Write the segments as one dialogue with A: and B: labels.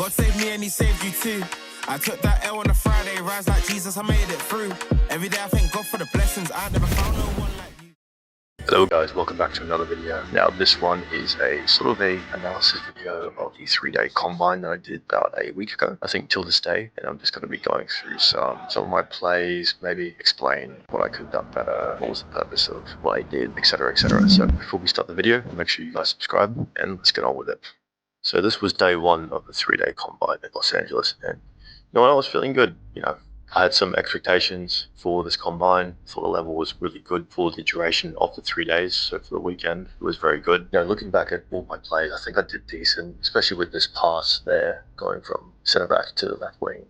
A: God saved me and he saved you too. I took that L on a Friday, rise like Jesus, I made it through. Every day I thank God for the blessings, I never found no one like you.
B: Hello guys, welcome back to another video. Now this one is a sort of a analysis video of the 3-day combine that I did about a week ago, I think till this day, and I'm just going to be going through some of my plays, maybe explain what I could have done better, what was the purpose of what I did, etc, etc. So before we start the video, make sure you guys subscribe and let's get on with it. So this was day one of the 3-day combine in Los Angeles, and I was feeling good. I had some expectations for this combine. Thought the level was really good for the duration of the 3 days. So for the weekend, it was very good. Looking back at all my plays, I think I did decent, especially with this pass there going from centre back to the left wing.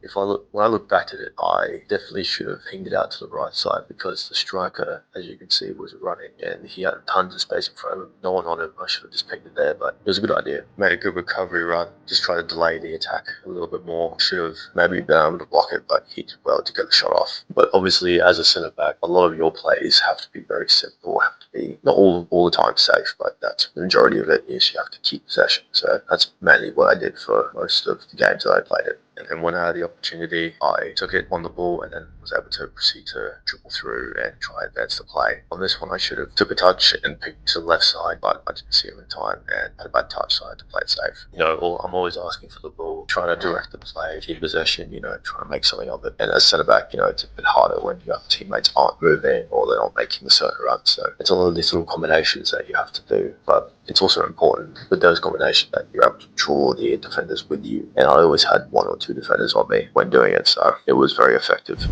B: When I look back at it, I definitely should have pinged it out to the right side because the striker, as you can see, was running and he had tons of space in front of him. No one on him. I should have just pinged it there, but it was a good idea. Made a good recovery run. Just tried to delay the attack a little bit more. Should have maybe been able to block it, but he did well to get the shot off. But obviously, as a centre back, a lot of your plays have to be very simple. Have to be not all the time safe, but that's the majority of it is you have to keep possession. So that's mainly what I did for most of the games that I played it. And then when I had the opportunity, I took it on the ball and then was able to proceed to dribble through and try and advance the play. On this one, I should have took a touch and picked to the left side, but I didn't see him in time and had a bad touch, so I had to play it safe. I'm always asking for the ball, trying to direct the play, keep possession, trying to make something of it. And as centre back, it's a bit harder when your teammates aren't moving or they're not making a certain run. So it's all of these little combinations that you have to do. But it's also important with those combinations that you're able to draw the defenders with you. And I always had one or two defenders on me when doing it, so it was very effective.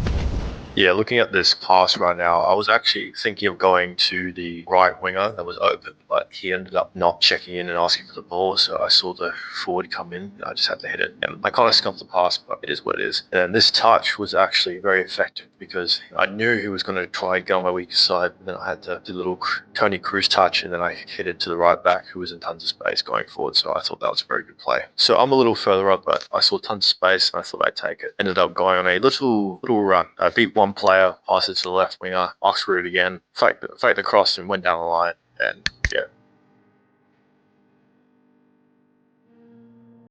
B: Yeah, looking at this pass right now, I was actually thinking of going to the right winger that was open, but he ended up not checking in and asking for the ball, so I saw the forward come in, and I just had to hit it. And I kind of scuffed the pass, but it is what it is. And this touch was actually very effective because I knew he was going to try and get on my weaker side, and then I had to do a little Tony Cruz touch, and then I hit it to the right back who was in tons of space going forward, so I thought that was a very good play. So I'm a little further up, but I saw tons of space, and I thought I'd take it. Ended up going on a little run. I beat one player, passed it to the left winger, Oxford again, faked the cross and went down the line, and yeah.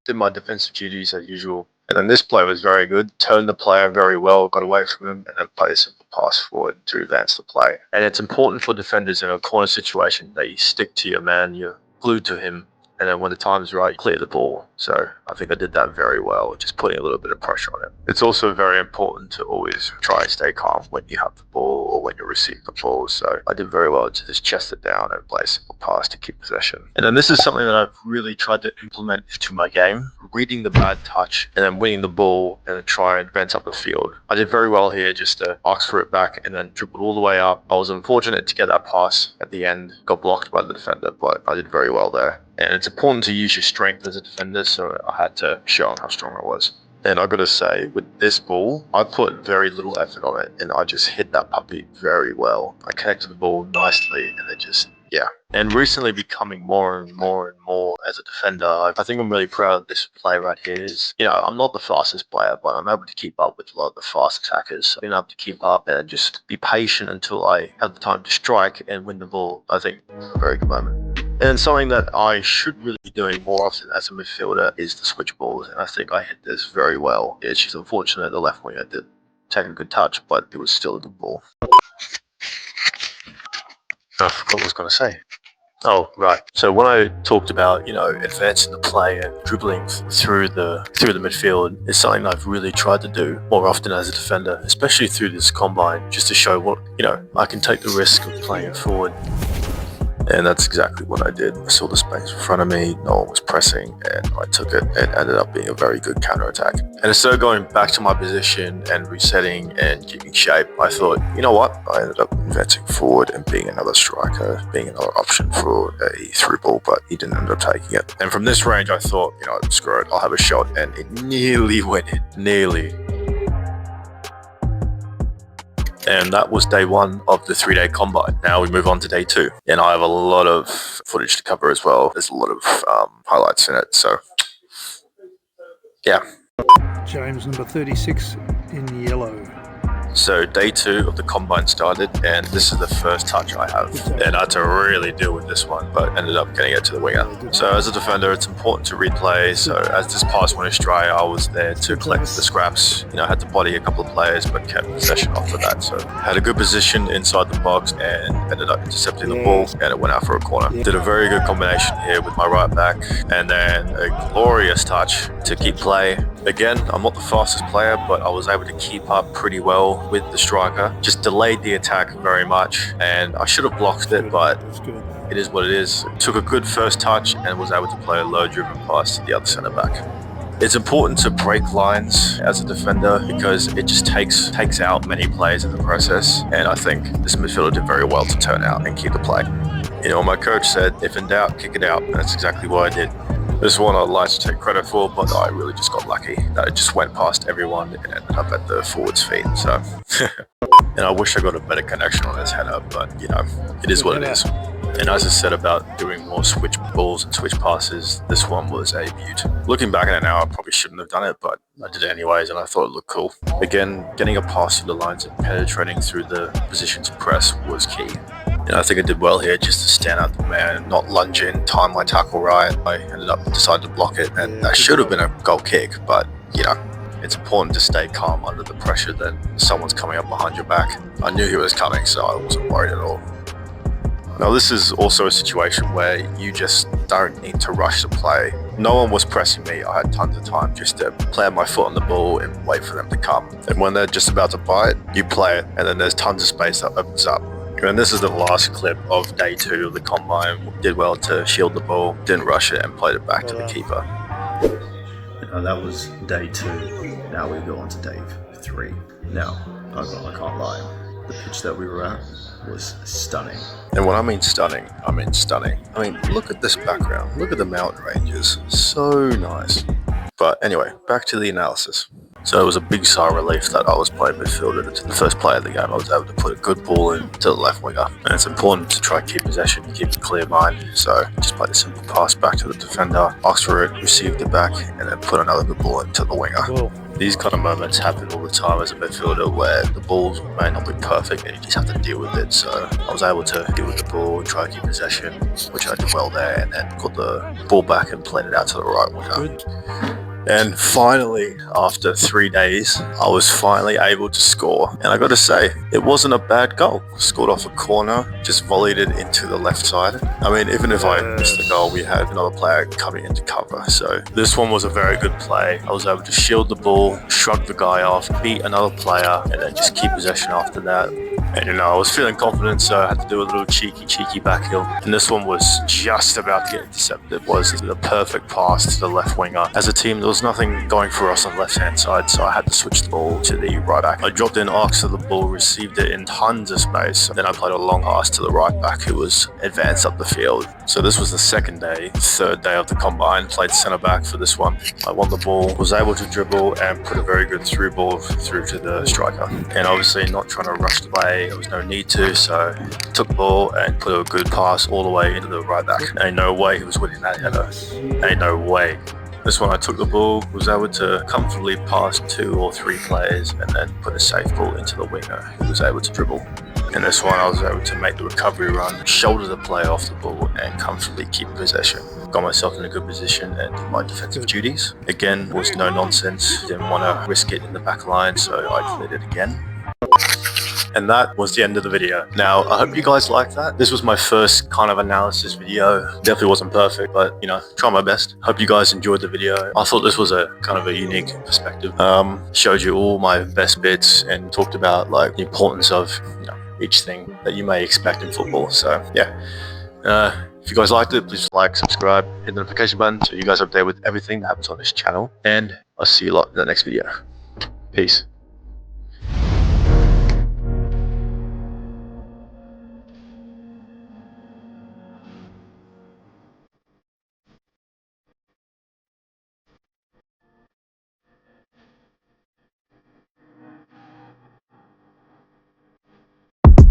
B: Did my defensive duties as usual. And then this play was very good, turned the player very well, got away from him, and then played a simple pass forward to advance the play. And it's important for defenders in a corner situation that you stick to your man, you're glued to him, and then when the time's right, you clear the ball. So I think I did that very well, just putting a little bit of pressure on it. It's also very important to always try and stay calm when you have the ball or when you receive the ball. So I did very well to just chest it down and play a simple pass to keep possession. And then this is something that I've really tried to implement into my game, reading the bad touch and then winning the ball and then try and advance up the field. I did very well here, just to box for it back and then dribbled all the way up. I was unfortunate to get that pass at the end, got blocked by the defender, but I did very well there. And it's important to use your strength as a defender, so I had to show how strong I was. And I gotta say, with this ball, I put very little effort on it, and I just hit that puppy very well. I connected the ball nicely, and it just, yeah. And recently becoming more and more as a defender, I think I'm really proud of this play right here. I'm not the fastest player, but I'm able to keep up with a lot of the fast attackers. I've been able to keep up and just be patient until I have the time to strike and win the ball. I think a very good moment. And something that I should really be doing more often as a midfielder is the switch balls, and I think I hit this very well. It's just unfortunate the left winger did take a good touch, but it was still a good ball. I forgot what I was going to say. Oh, right. So when I talked about, advancing the play and dribbling through the midfield, it's something I've really tried to do more often as a defender, especially through this combine, just to show what, I can take the risk of playing forward. And that's exactly what I did. I saw the space in front of me, no one was pressing, and I took it. It ended up being a very good counter-attack. And instead of going back to my position and resetting and keeping shape, I thought, you know what? I ended up advancing forward and being another striker, being another option for a through ball, but he didn't end up taking it. And from this range, I thought, screw it, I'll have a shot, and it nearly went in. Nearly. And that was day one of the 3-day combine. Now we move on to day two. And I have a lot of footage to cover as well. There's a lot of highlights in it. So, yeah.
C: James, number 36 in yellow.
B: So day 2 of the combine started, and this is the first touch I have, and I had to really deal with this one, but ended up getting it to the winger. So as a defender, it's important to replay. So as this pass went astray, I was there to collect the scraps. You know, I had to body a couple of players, but kept possession after that. So had a good position inside the box and ended up intercepting the ball, and it went out for a corner. Did a very good combination here with my right back, and then a glorious touch to keep play. Again, I'm not the fastest player, but I was able to keep up pretty well with the striker. Just delayed the attack very much, and I should have blocked it, but it is what it is. Took a good first touch and was able to play a low-driven pass to the other centre back. It's important to break lines as a defender because it just takes out many players in the process, and I think this midfielder did very well to turn out and keep the play. You know, my coach said, if in doubt, kick it out, and that's exactly what I did. This one I'd like to take credit for, but I really just got lucky that it just went past everyone and ended up at the forward's feet. So, and I wish I got a better connection on his header, but you know, it is what it is. And as I said about doing more switch balls and switch passes, this one was a beaut. Looking back at it now, I probably shouldn't have done it, but I did it anyways, and I thought it looked cool. Again, getting a pass through the lines and penetrating through the position to press was key. And I think I did well here just to stand out the man, not lunge in, time my tackle right. I ended up deciding to block it, and that should have been a goal kick, but you know, it's important to stay calm under the pressure that someone's coming up behind your back. I knew he was coming, so I wasn't worried at all. Now this is also a situation where you just don't need to rush the play. No one was pressing me. I had tons of time just to plant my foot on the ball and wait for them to come. And when they're just about to bite, you play it, and then there's tons of space that opens up. And this is the last clip of day 2 of the combine. Did well to shield the ball, didn't rush it, and played it back to the keeper. Now that was day 2. Now we go on to day 3. Now, I can't lie. The pitch that we were at was stunning. And when I mean stunning, I mean stunning. I mean, look at this background. Look at the mountain ranges. So nice. But anyway, back to the analysis. So it was a big sigh of relief that I was playing midfielder to the first play of the game. I was able to put a good ball into the left winger. And it's important to try and keep possession, keep a clear mind. So just played a simple pass back to the defender, asked for it, received it back, and then put another good ball into the winger. Whoa. These kind of moments happen all the time as a midfielder where the balls may not be perfect and you just have to deal with it. So I was able to deal with the ball, try and keep possession, which I did well there, and then got the ball back and played it out to the right winger. Good. And finally, after 3 days, I was finally able to score. And I got to say, it wasn't a bad goal. Scored off a corner, just volleyed it into the left side. I mean, even if I missed the goal, we had another player coming into cover. So this one was a very good play. I was able to shield the ball, shrug the guy off, beat another player, and then just keep possession after that. And you know, I was feeling confident, so I had to do a little cheeky back heel. And this one was just about to get intercepted. It was the perfect pass to the left winger. As a team, there was nothing going for us on the left-hand side, so I had to switch the ball to the right back. I dropped in arcs to the ball, received it in tons of space. Then I played a long pass to the right back, who was advanced up the field. So this was the second day, third day of the combine. Played centre back for this one. I won the ball, was able to dribble and put a very good through ball through to the striker. And obviously not trying to rush the play. There was no need to, so took the ball and put a good pass all the way into the right back. Ain't no way he was winning that header. Ain't no way. This one I took the ball, was able to comfortably pass 2 or 3 players and then put a safe ball into the winger who was able to dribble. In this one I was able to make the recovery run, shoulder the player off the ball and comfortably keep possession. Got myself in a good position and did my defensive duties. Again, was no nonsense, didn't want to risk it in the back line, so I did it again. And that was the end of the video. Now, I hope you guys liked that. This was my first kind of analysis video. Definitely wasn't perfect, but you know, try my best. Hope you guys enjoyed the video. I thought this was a kind of a unique perspective. Showed you all my best bits and talked about like the importance of, you know, each thing that you may expect in football. So yeah, if you guys liked it, please like, subscribe, hit the notification button so you guys are updated with everything that happens on this channel. And I'll see you lot in the next video. Peace.